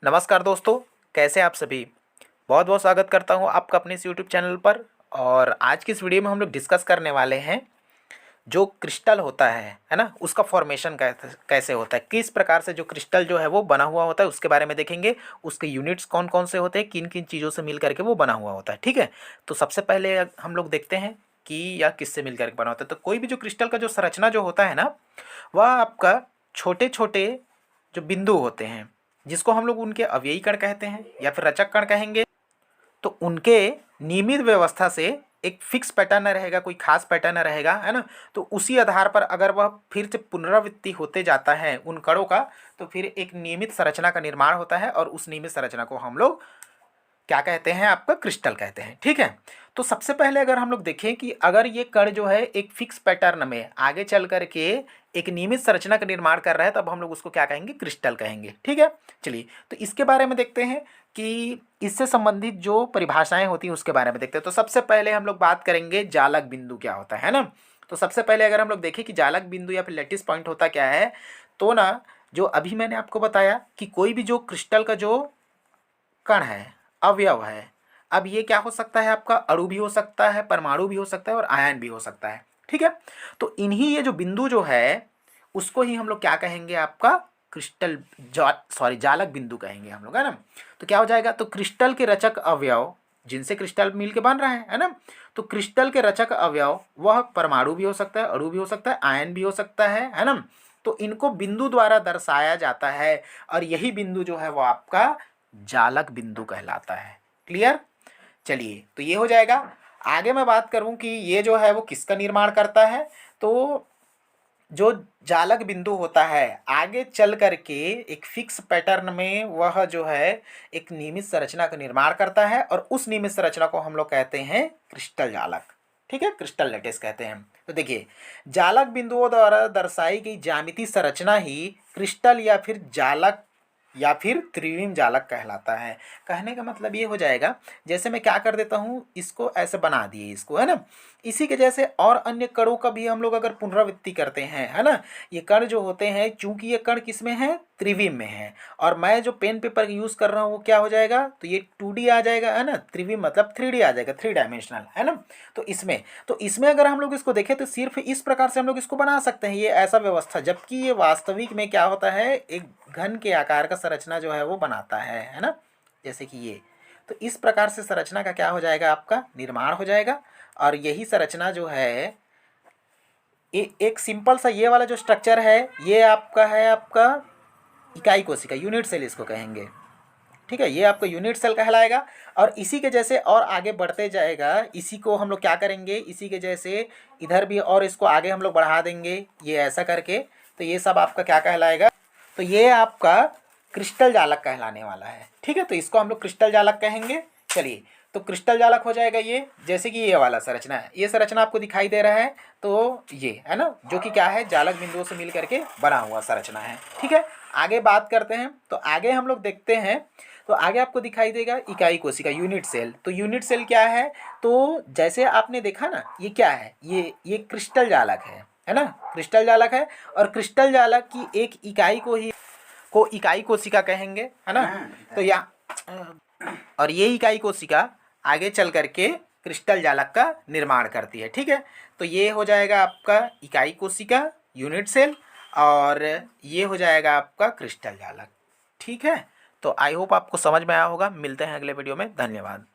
नमस्कार दोस्तों, कैसे आप सभी। बहुत बहुत स्वागत करता हूं आपका अपने इस यूट्यूब चैनल पर। और आज की इस वीडियो में हम लोग डिस्कस करने वाले हैं जो क्रिस्टल होता है ना, उसका फॉर्मेशन कैसे कैसे होता है, किस प्रकार से जो क्रिस्टल जो है वो बना हुआ होता है उसके बारे में देखेंगे। उसके यूनिट्स कौन कौन से होते हैं, किन किन चीज़ों से मिल करके वो बना हुआ होता है। ठीक है, तो सबसे पहले हम लोग देखते हैं कि या किससे मिल करके बना होता है। तो कोई भी जो क्रिस्टल का जो संरचना जो होता है ना, वह आपका छोटे छोटे जो बिंदु होते हैं, जिसको हम लोग उनके अवयवी कण कहते हैं या फिर रचक कण कहेंगे। तो उनके नियमित व्यवस्था से एक फिक्स पैटर्न रहेगा, कोई खास पैटर्न रहेगा, है ना। तो उसी आधार पर अगर वह फिर से पुनरावृत्ति होते जाता है उन कणों का, तो फिर एक नियमित संरचना का निर्माण होता है और उस नियमित संरचना को हम लोग क्या कहते हैं, आपका क्रिस्टल कहते हैं। ठीक है, तो सबसे पहले अगर हम लोग देखें कि अगर ये कण जो है एक फिक्स पैटर्न में आगे चल करके एक नियमित संरचना का निर्माण कर रहा है, तब हम लोग उसको क्या कहेंगे, क्रिस्टल कहेंगे। ठीक है, चलिए तो इसके बारे में देखते हैं कि इससे संबंधित जो परिभाषाएं होती हैं उसके बारे में देखते हैं। तो सबसे पहले हम लोग बात करेंगे जालक बिंदु क्या होता है ना। तो सबसे पहले अगर हम लोग देखें कि जालक बिंदु या फिर लैटिस पॉइंट होता क्या है, तो ना जो अभी मैंने आपको बताया कि कोई भी जो क्रिस्टल का जो कण है, अवयव है, अब ये क्या हो सकता है, आपका अणु भी हो सकता है, परमाणु भी हो सकता है और आयन भी हो सकता है। ठीक है, तो इन्हीं ये जो बिंदु जो है उसको ही हम लोग क्या कहेंगे, आपका क्रिस्टल जालक बिंदु कहेंगे हम लोग, है ना। तो क्या हो जाएगा, तो क्रिस्टल के रचक अवयव जिनसे क्रिस्टल मिल के बन रहा है ना। तो क्रिस्टल के रचक अवयव वह परमाणु भी हो सकता है, अणु भी हो सकता है, आयन भी हो सकता है ना। तो इनको बिंदु द्वारा दर्शाया जाता है और यही बिंदु जो है वो आपका जालक बिंदु कहलाता है। क्लियर, चलिए तो ये हो जाएगा। आगे मैं बात करूं कि ये जो है वो किसका निर्माण करता है। तो जो जालक बिंदु होता है आगे चल करके एक फिक्स पैटर्न में वह जो है एक नियमित संरचना का निर्माण करता है और उस नियमित संरचना को हम लोग कहते हैं क्रिस्टल जालक। ठीक है, क्रिस्टल लैटिस कहते हैं। तो देखिए, जालक बिंदुओं द्वारा दर्शाई गई ज्यामितीय संरचना ही क्रिस्टल या फिर जालक या फिर त्रिविम जालक कहलाता है। कहने का मतलब ये हो जाएगा, जैसे मैं क्या कर देता हूँ, इसको ऐसे बना दिए इसको, है ना। इसी के जैसे और अन्य कणों का भी हम लोग अगर पुनरावृत्ति करते हैं, है ना। ये कण जो होते हैं, चूंकि ये कण किस में है, त्रिविम में है, और मैं जो पेन पेपर यूज कर रहा हूँ वो क्या हो जाएगा, तो ये 2D आ जाएगा, है ना। त्रिविम मतलब 3D आ जाएगा, 3 डायमेंशनल, है ना। तो इसमें अगर हम लोग इसको देखें तो सिर्फ इस प्रकार से हम लोग इसको बना सकते हैं, ये ऐसा व्यवस्था, जबकि ये वास्तविक में क्या होता है, एक घन के आकार का संरचना जो है वो बनाता है ना। जैसे कि ये, तो इस प्रकार से संरचना का क्या हो जाएगा, आपका निर्माण हो जाएगा। और यही संरचना जो है एक सिंपल सा ये वाला जो स्ट्रक्चर है, ये आपका है, आपका इकाई कोशिका, यूनिट सेल इसको कहेंगे। ठीक है, ये आपको यूनिट सेल कहलाएगा। और इसी के जैसे और आगे बढ़ते जाएगा, इसी को हम लोग क्या करेंगे, इसी के जैसे इधर भी और इसको आगे हम लोग बढ़ा देंगे, ये ऐसा करके। तो ये सब आपका क्या कहलाएगा, तो ये आपका क्रिस्टल जालक कहलाने वाला है। ठीक है, तो इसको हम लोग क्रिस्टल जालक कहेंगे। चलिए, तो क्रिस्टल जालक हो जाएगा ये, जैसे कि ये वाला संरचना है, ये संरचना आपको दिखाई दे रहा है, तो ये है ना, जो कि क्या है, जालक बिंदुओं से मिल करके बना हुआ संरचना है। ठीक है, आगे बात करते हैं। तो आगे हम लोग देखते हैं, तो आगे आपको दिखाई देगा इकाई कोशिका, यूनिट सेल। तो यूनिट सेल क्या है, तो जैसे आपने देखा ना, ये क्या है, ये क्रिस्टल जालक है ना, क्रिस्टल जालक है। और क्रिस्टल जालक की एक इकाई को इकाई कोशिका कहेंगे, है ना। तो या और ये इकाई कोशिका आगे चल करके क्रिस्टल जालक का निर्माण करती है। ठीक है, तो ये हो जाएगा आपका इकाई कोशिका, यूनिट सेल, और ये हो जाएगा आपका क्रिस्टल जालक। ठीक है, तो आई होप आपको समझ में आया होगा। मिलते हैं अगले वीडियो में, धन्यवाद।